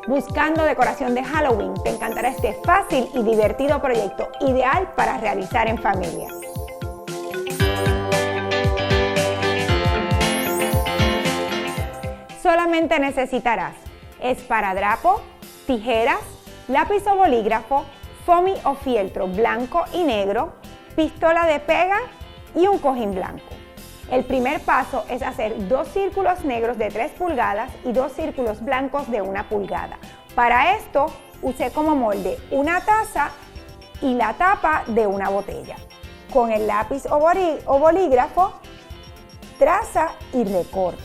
Buscando decoración de Halloween, te encantará este fácil y divertido proyecto, ideal para realizar en familia. Solamente necesitarás esparadrapo, tijeras, lápiz o bolígrafo, foamy o fieltro blanco y negro, pistola de pega y un cojín blanco. El primer paso es hacer 2 círculos negros de 3 pulgadas y 2 círculos blancos de 1 pulgada. Para esto usé como molde una taza y la tapa de una botella. Con el lápiz o bolígrafo, traza y recorta.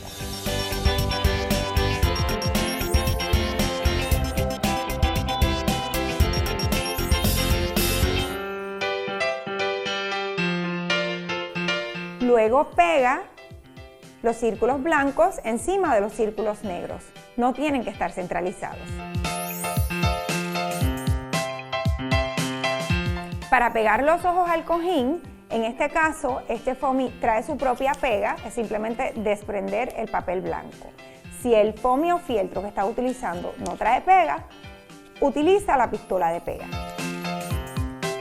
Luego pega los círculos blancos encima de los círculos negros. No tienen que estar centralizados. Para pegar los ojos al cojín, en este caso, este foamy trae su propia pega, es simplemente desprender el papel blanco. Si el foamy o fieltro que está utilizando no trae pega, utiliza la pistola de pega.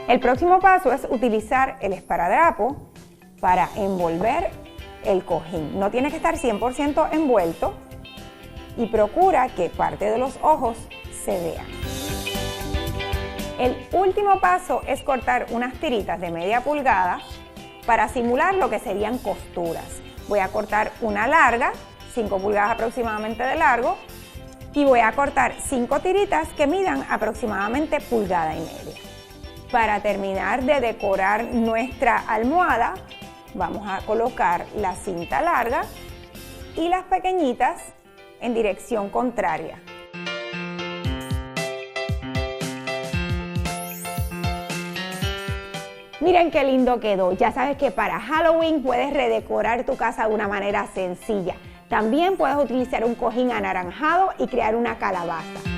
El próximo paso es utilizar el esparadrapo para envolver el cojín. No tiene que estar 100% envuelto y procura que parte de los ojos se vean. El último paso es cortar unas tiritas de media pulgada para simular lo que serían costuras. Voy a cortar una larga, 5 pulgadas aproximadamente de largo, y voy a cortar 5 tiritas que midan aproximadamente 1,5 pulgadas. Para terminar de decorar nuestra almohada, vamos a colocar la cinta larga y las pequeñitas en dirección contraria. Miren qué lindo quedó. Ya sabes que para Halloween puedes redecorar tu casa de una manera sencilla. También puedes utilizar un cojín anaranjado y crear una calabaza.